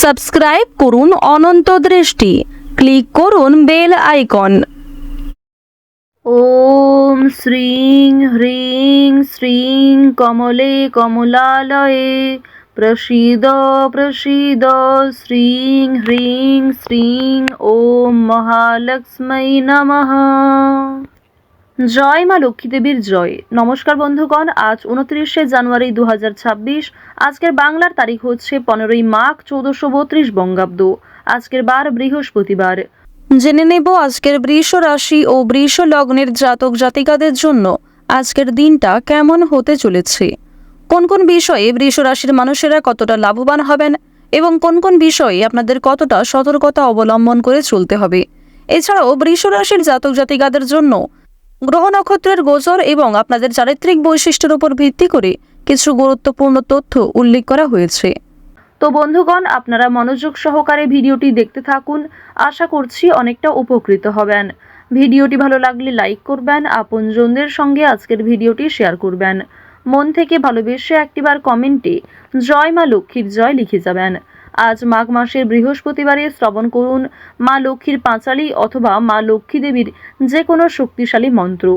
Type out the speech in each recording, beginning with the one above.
Subscribe করুন অনন্ত দৃষ্টি, click করুন বেল আইকন। ওম শ্রীং হ্রিং শ্রীং কমলে কমলালয়ে প্রসীদ প্রসীদ শ্রীং হ্রিং শ্রীং ওম মহালক্ষ্মী নমঃ। জয় মা লক্ষ্মী দেবীর জয়। নমস্কার বন্ধুগণ, আজ 29শে জানুয়ারি 2026। আজকের বাংলার তারিখ হচ্ছে 15ই মাঘ 1432 বঙ্গাব্দ। আজকের বার বৃহস্পতিবার। জেনে নেব আজকের বৃষ রাশি ও বৃষ লগ্নের জাতক জাতিকাদের জন্য আজকের দিনটা কেমন হতে চলেছে, কোন কোন বিষয়ে বৃষ রাশির মানুষেরা কতটা লাভবান হবেন এবং কোন কোন বিষয়ে আপনাদের কতটা সতর্কতা অবলম্বন করে চলতে হবে। এছাড়াও বৃষ রাশির জাতক জাতিকাদের জন্য গ্রহ নক্ষত্রের গোচর এবং আপনাদের চারিত্রিক বৈশিষ্ট্যের উপর ভিত্তি করে কিছু গুরুত্বপূর্ণ তথ্য উল্লেখ করা হয়েছে। তো বন্ধুগণ, আপনারা মনোযোগ সহকারে ভিডিওটি দেখতে থাকুন। আশা করছি অনেকটা উপকৃত হবেন। ভিডিওটি ভালো লাগলে লাইক করবেন, আপনজনদের সঙ্গে আজকের ভিডিওটি শেয়ার করবেন। মন থেকে ভালোবেসে একটিবার কমেন্টে জয় মা লক্ষ্মীর জয় লিখে যাবেন। আজ মাঘ মাসের বৃহস্পতিবারে শ্রবণ করুন মা লক্ষ্মীর পাঁচালী অথবা মা লক্ষ্মী দেবীর যে কোনো শক্তিশালী মন্ত্র,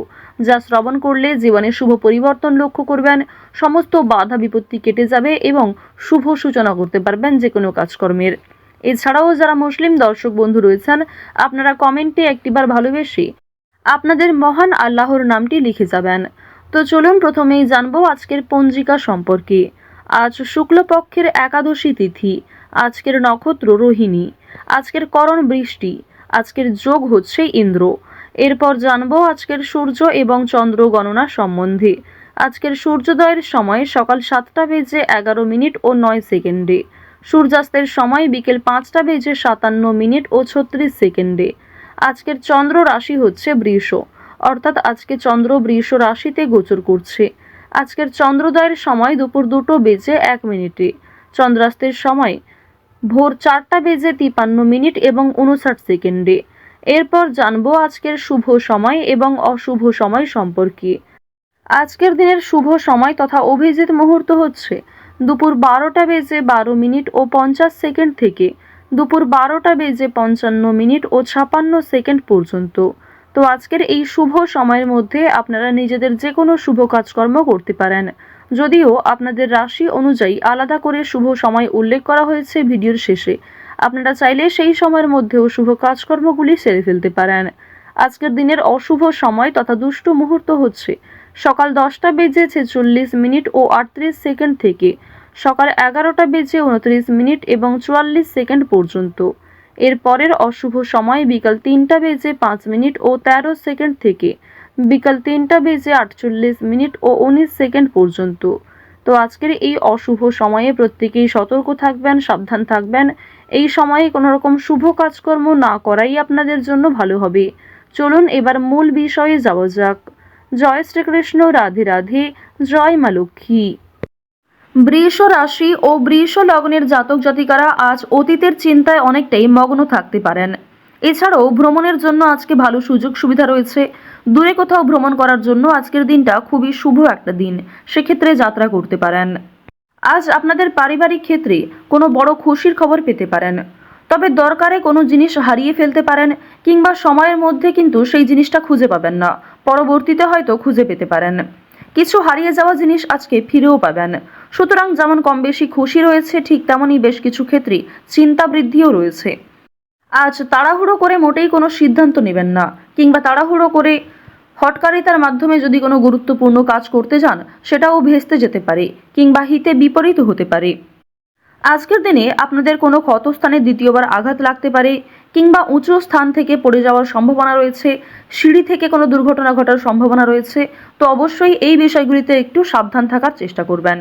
যা শ্রবণ করলে জীবনে শুভ পরিবর্তন লক্ষ্য করবেন। সমস্ত বাধা বিপত্তি কেটে যাবে এবং শুভ সূচনা করতে পারবেন যে কোনো কাজকর্মের। এছাড়াও যারা মুসলিম দর্শক বন্ধু রয়েছেন, আপনারা কমেন্টে একটিবার ভালোবেসে আপনাদের মহান আল্লাহর নামটি লিখে যাবেন। তো চলুন প্রথমেই জানবো আজকের পঞ্জিকা সম্পর্কে। আজ শুক্লপক্ষের একাদশী তিথি। আজকের নক্ষত্র রোহিণী। আজকের করণ বৃষ্টি। আজকের যোগ হচ্ছে ইন্দ্র। এরপর জানবো আজকের সূর্য এবং চন্দ্র গণনা সম্বন্ধে। আজকের সূর্যোদয়ের সময় সকাল 7টা বেজে 11 মিনিট ও 9 সেকেন্ডে। সূর্যাস্তের সময় বিকেল 5টা বেজে 57 মিনিট ও 36 সেকেন্ডে। আজকের চন্দ্র রাশি হচ্ছে বৃষ, অর্থাৎ আজকে চন্দ্র বৃষ রাশিতে গোচর করছে। আজকের চন্দ্রোদয়ের সময় দুপুর 2টো বেজে 1 মিনিটে। চন্দ্রাস্তের সময় ভোর 4টা বেজে 53 মিনিট এবং 59 সেকেন্ডে। এরপর জানবো আজকের শুভ সময় এবং অশুভ সময় সম্পর্কে। আজকের দিনের শুভ সময় তথা অভিজিৎ মুহূর্ত হচ্ছে দুপুর 12টা বেজে 12 মিনিট ও 50 সেকেন্ড থেকে দুপুর 12টা বেজে 55 মিনিট ও 56 সেকেন্ড পর্যন্ত। তো আজকের এই শুভ সময়ের মধ্যে আপনারা নিজেদের যে কোনো শুভ কাজকর্ম করতে পারেন, যদিও আপনাদের রাশি অনুযায়ী আলাদা করে শুভ সময় উল্লেখ করা হয়েছে ভিডিওর শেষে। আপনারা চাইলে সেই সময়ের মধ্যেও শুভ কাজকর্মগুলি সেরে ফেলতে পারেন। আজকের দিনের অশুভ সময় তথা দুষ্ট মুহূর্ত হচ্ছে সকাল 10টা বেজে 46 মিনিট ও 38 সেকেন্ড থেকে সকাল 11টা বেজে 29 মিনিট এবং 44 সেকেন্ড পর্যন্ত। এর পরের অশুভ সময় বিকাল 3টা বেজে 5 মিনিট ও 13 সেকেন্ড থেকে বিকাল 3টা বেজে 48 মিনিট ও 19 সেকেন্ড পর্যন্ত। তো আজকের এই অশুভ সময়ে প্রত্যেকেই সতর্ক থাকবেন, সাবধান থাকবেন। এই সময়ে কোনো রকম শুভ কাজকর্ম না করাই আপনাদের জন্য ভালো হবে। চলুন এবার মূল বিষয়ে যাওয়া যাক। জয় শ্রীকৃষ্ণ, রাধে রাধে, জয় মা লক্ষ্মী। বৃষ রাশি ও বৃষ লগ্নের জাতক জাতিকারা আজ অতীতের চিন্তায় অনেকটাই মগ্ন থাকতে পারেন। এছাড়াও ভ্রমণের জন্য আজকে ভালো সুযোগ সুবিধা রয়েছে। দূরে কোথাও ভ্রমণ করার জন্য আজকের দিনটা খুবই শুভ একটা দিন, সেক্ষেত্রে যাত্রা করতে পারেন। আজ আপনাদের পারিবারিক ক্ষেত্রে কোনো বড় খুশির খবর পেতে পারেন, তবে দরকারে কোনো জিনিস হারিয়ে ফেলতে পারেন কিংবা সময়ের মধ্যে কিন্তু সেই জিনিসটা খুঁজে পাবেন না, পরবর্তীতে হয়তো খুঁজে পেতে পারেন। কিছু হারিয়ে যাওয়া জিনিস আজকে ফিরেও পাবেন। সুতরাং যেমন কম বেশি খুশি রয়েছে, ঠিক তেমনই বেশ কিছু ক্ষেত্রে চিন্তা বৃদ্ধিও রয়েছে। আজ তাড়াহুড়ো করে মোটেই কোনো সিদ্ধান্ত নেবেন না, কিংবা তাড়াহুড়ো করে হঠকারিতার মাধ্যমে যদি কোনো গুরুত্বপূর্ণ কাজ করতে যান সেটাও ভেস্তে যেতে পারে কিংবা হিতে বিপরীত হতে পারে। আজকের দিনে আপনাদের কোনো ক্ষতস্থানে দ্বিতীয়বার আঘাত লাগতে পারে কিংবা উঁচু স্থান থেকে পড়ে যাওয়ার সম্ভাবনা রয়েছে, সিঁড়ি থেকে কোনো দুর্ঘটনা ঘটার সম্ভাবনা রয়েছে। তো অবশ্যই এই বিষয়গুলিতে একটু সাবধান থাকার চেষ্টা করবেন।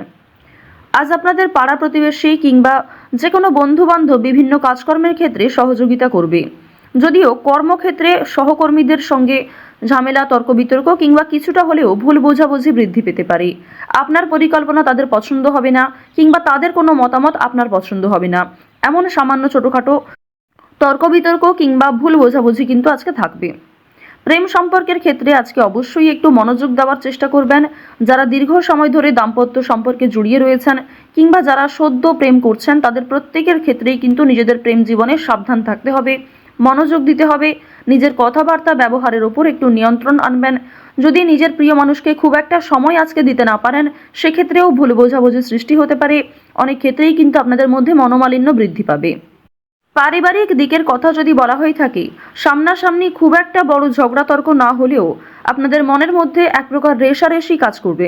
আজ আপনাদের পাড়া প্রতিবেশী কিংবা যে কোনো বন্ধুবান্ধব বিভিন্ন কাজকর্মের ক্ষেত্রে সহযোগিতা করবে, যদিও কর্মক্ষেত্রে সহকর্মীদের সঙ্গে ঝামেলা, তর্ক বিতর্ক কিংবা কিছুটা হলেও ভুল বোঝাবুঝি বৃদ্ধি পেতে পারে। আপনার পরিকল্পনা তাদের পছন্দ হবে না কিংবা তাদের কোনো মতামত আপনার পছন্দ হবে না, এমন সামান্য ছোটোখাটো তর্ক বিতর্ক কিংবা ভুল বোঝাবুঝি কিন্তু আজকে থাকবে। প্রেম সম্পর্কের ক্ষেত্রে আজকে অবশ্যই একটু মনোযোগ দেওয়ার চেষ্টা করবেন। যারা দীর্ঘ সময় ধরে দাম্পত্য সম্পর্কে জড়িয়ে রয়েছেন কিংবা যারা সদ্য প্রেম করছেন তাদের প্রত্যেকের ক্ষেত্রেই কিন্তু নিজেদের প্রেম জীবনে সাবধান থাকতে হবে, মনোযোগ দিতে হবে, নিজের কথাবার্তা ব্যবহারের ওপর একটু নিয়ন্ত্রণ আনবেন। যদি নিজের প্রিয় মানুষকে খুব একটা সময় আজকে দিতে না পারেন সেক্ষেত্রেও ভুল বোঝাবুঝি সৃষ্টি হতে পারে। অনেক ক্ষেত্রেই কিন্তু আপনাদের মধ্যে মনোমালিন্য বৃদ্ধি পাবে। পারিবারিক দিকের কথা যদি বলা হয়ে থাকে, সামনাসামনি খুব একটা বড় ঝগড়া তর্ক না হলেও আপনাদের মনের মধ্যে এক প্রকার রেষারেষি কাজ করবে।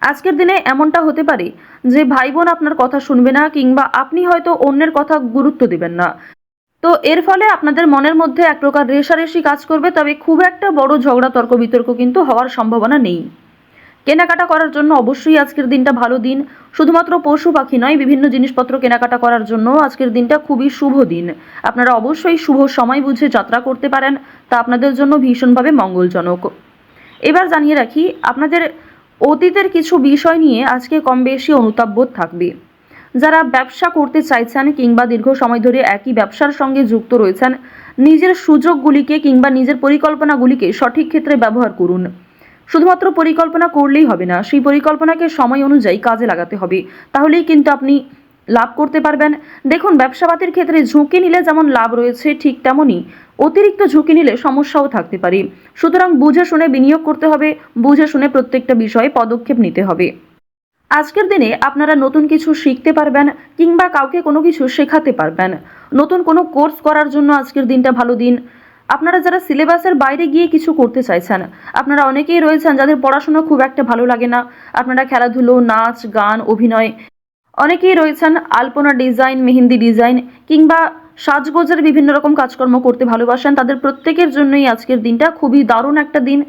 আজকের দিনে এমনটা হতে পারে যে ভাই বোন আপনার কথা শুনবে না কিংবা আপনি হয়তো অন্যের কথা গুরুত্ব দিবেন না। তো এর ফলে আপনাদের মনের মধ্যে এক প্রকার রেষারেষি কাজ করবে, তবে খুব একটা বড় ঝগড়া তর্ক বিতর্ক কিন্তু হওয়ার সম্ভাবনা নেই। কেনাকাটা করার জন্য অবশ্যই আজকের দিনটা ভালো দিন। শুধুমাত্র পশু পাখি নয়, বিভিন্ন জিনিসপত্র কেনাকাটা করার জন্য আজকের দিনটা খুবই শুভ দিন। আপনারা অবশ্যই শুভ সময় বুঝে যাত্রা করতে পারেন, তা আপনাদের জন্য ভীষণভাবে মঙ্গলজনক। এবার জানিয়ে রাখি, আপনাদের অতীতের কিছু বিষয় নিয়ে আজকে কম বেশি অনুতাপবোধ থাকবে। যারা ব্যবসা করতে চাইছেন কিংবা দীর্ঘ সময় ধরে একই ব্যবসার সঙ্গে যুক্ত রয়েছেন, নিজের সুযোগগুলিকে কিংবা নিজের পরিকল্পনাগুলিকে সঠিক ক্ষেত্রে ব্যবহার করুন। শুধুমাত্র পরিকল্পনা করলেই হবে না, সেই পরিকল্পনাকে সময় অনুযায়ী কাজে লাগাতে হবে, তাহলেই কিন্তু আপনি লাভ করতে পারবেন। দেখুন, ব্যবসাপাতির ক্ষেত্রে ঝুঁকি নিলে যেমন লাভ রয়েছে, ঠিক তেমনই অতিরিক্ত ঝুঁকি নিলে সমস্যাও থাকতে পারে। সুতরাং বুঝে শুনে বিনিয়োগ করতে হবে, বুঝে শুনে প্রত্যেকটা বিষয়ে পদক্ষেপ নিতে হবে। আজকের দিনে আপনারা নতুন কিছু শিখতে পারবেন কিংবা কাউকে কোনো কিছু শেখাতে পারবেন। নতুন কোনো কোর্স করার জন্য আজকের দিনটা ভালো দিন। আপনারা যারা সিলেবাসের বাইরে গিয়ে কিছু করতে চাইছেন, আপনারা অনেকেই রয়েছেন যাদের পড়াশোনা খুব একটা ভালো লাগে না, আপনারা খেলাধুলো, নাচ, গান, অভিনয়, অনেকেই রয়েছেন আলপনা ডিজাইন, মেহেন্দি ডিজাইন কিংবা সাজগোজের বিভিন্ন রকম কাজকর্ম করতে ভালোবাসেন, তাদের প্রত্যেকের জন্যই আজকের দিনটা খুবই দারুণ একটা দিন।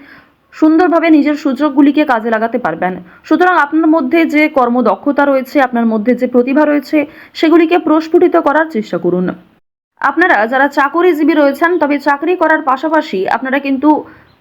সুন্দরভাবে নিজের সুযোগগুলিকে কাজে লাগাতে পারবেন। সুতরাং আপনার মধ্যে যে কর্মদক্ষতা রয়েছে, আপনার মধ্যে যে প্রতিভা রয়েছে, সেগুলিকে প্রস্ফুটিত করার চেষ্টা করুন। আপনারা যারা চাকরিজীবী রয়েছেন, তবে চাকরি করার পাশাপাশি আপনারা কিন্তু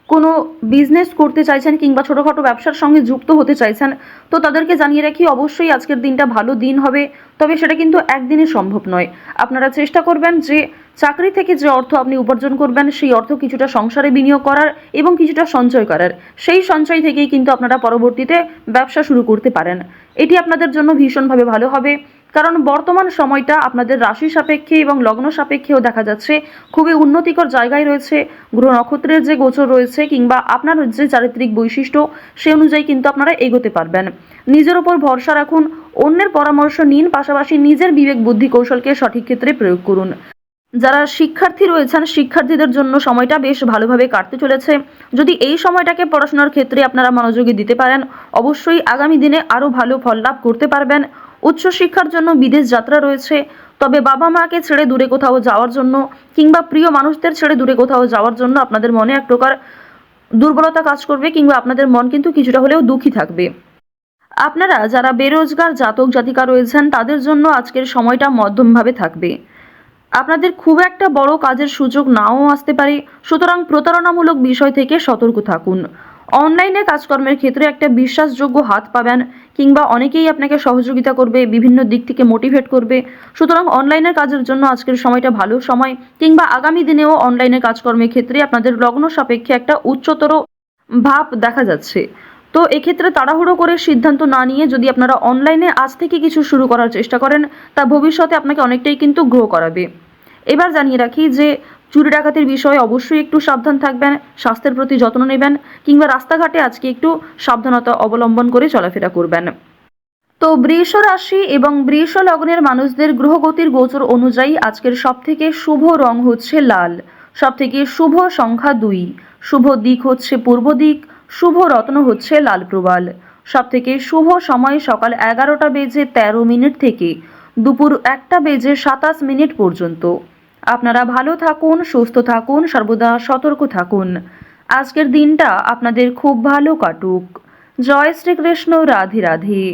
কোনো বিজনেস করতে চাইছেন কিংবা ছোটোখাটো ব্যবসার সঙ্গে যুক্ত হতে চাইছেন, তো তাদেরকে জানিয়ে রাখি অবশ্যই আজকের দিনটা ভালো দিন হবে, তবে সেটা কিন্তু একদিনে সম্ভব নয়। আপনারা চেষ্টা করবেন যে চাকরি থেকে যে অর্থ আপনি উপার্জন করবেন সেই অর্থ কিছুটা সংসারে বিনিয়োগ করার এবং কিছুটা সঞ্চয় করার। সেই সঞ্চয় থেকেই কিন্তু আপনারা পরবর্তীতে ব্যবসা শুরু করতে পারেন। এটি আপনাদের জন্য ভীষণভাবে ভালো হবে, কারণ বর্তমান সময়টা আপনাদের রাশি সাপেক্ষে এবং লগ্ন সাপেক্ষেও দেখা যাচ্ছে খুবই উন্নতিকর জায়গায় রয়েছে। গ্রহ নক্ষত্রের যে গোচর রয়েছে কিংবা আপনার যে চারিত্রিক বৈশিষ্ট্য, সে অনুযায়ী কিন্তু আপনারা এগোতে পারবেন। নিজের ওপর ভরসা রাখুন, অন্যের পরামর্শ নিন, পাশাপাশি নিজের বিবেক বুদ্ধি কৌশলকে সঠিক ক্ষেত্রে প্রয়োগ করুন। যারা শিক্ষার্থী রয়েছেন, শিক্ষার্থীদের জন্য সময়টা বেশ ভালোভাবে কাটতে চলেছে। যদি এই সময়টাকে পড়াশোনার ক্ষেত্রে আপনারা মনোযোগী দিতে পারেন, অবশ্যই আগামী দিনে আরও ভালো ফল লাভ করতে পারবেন। উচ্চশিক্ষার জন্য বিদেশ যাত্রা রয়েছে, তবে বাবা মাকে ছেড়ে দূরে কোথাও যাওয়ার জন্য কিংবা প্রিয় মানুষদের ছেড়ে দূরে কোথাও যাওয়ার জন্য আপনাদের মনে এক প্রকার দুর্বলতা কাজ করবে কিংবা আপনাদের মন কিন্তু কিছুটা হলেও দুঃখী থাকবে। আপনারা যারা বেরোজগার জাতক জাতিকা রয়েছেন, তাদের জন্য আজকের সময়টা মধ্যমভাবে থাকবে। আপনাদের খুব একটা বড় কাজের সুযোগ নাও আসতে পারে, সুতরাং প্রতারণামূলক বিষয় থেকে সতর্ক থাকুন। অনলাইনে কাজকর্মের ক্ষেত্রে একটা বিশ্বাসযোগ্য হাত পাবেন কিংবা অনেকেই আপনাকে সহযোগিতা করবে, বিভিন্ন দিক থেকে মোটিভেট করবে। সুতরাং অনলাইনের কাজের জন্য আজকের সময়টা ভালো সময়, কিংবা আগামী দিনেও অনলাইনে কাজকর্মের ক্ষেত্রে আপনাদের লগ্ন সাপেক্ষে একটা উচ্চতর ভাব দেখা যাচ্ছে। তো এক্ষেত্রে তাড়াহুড়ো করে সিদ্ধান্ত না নিয়ে যদি আপনারা অনলাইনে আজ থেকে কিছু শুরু করার চেষ্টা করেন, তা ভবিষ্যতে আপনাকে অনেকটাই কিন্তু গ্রো করাবে। এবার জানিয়ে রাখি যে চুরি ডাকাতির বিষয়ে অবশ্যই একটু সাবধান থাকবেন, স্বাস্থ্যের প্রতি যত্ন নেবেন কিংবা রাস্তাঘাটে আজকে একটু সাবধানতা অবলম্বন করে চলাফেরা করবেন। তো বৃষ রাশি এবং বৃষ লগ্নের মানুষদের গ্রহগতির গোচর অনুযায়ী আজকের সবথেকে শুভ রং হচ্ছে লাল, সবথেকে শুভ সংখ্যা 2, শুভ দিক হচ্ছে পূর্ব দিক, শুভ রত্ন হচ্ছে লাল প্রবাল। সবথেকে শুভ সময় সকাল 11:13 থেকে দুপুর 1:27 পর্যন্ত। আপনারা ভালো থাকুন, সুস্থ থাকুন, সর্বদা সতর্ক থাকুন। আজকের দিনটা আপনাদের খুব ভালো কাটুক। জয় শ্রীকৃষ্ণ, রাধে রাধে।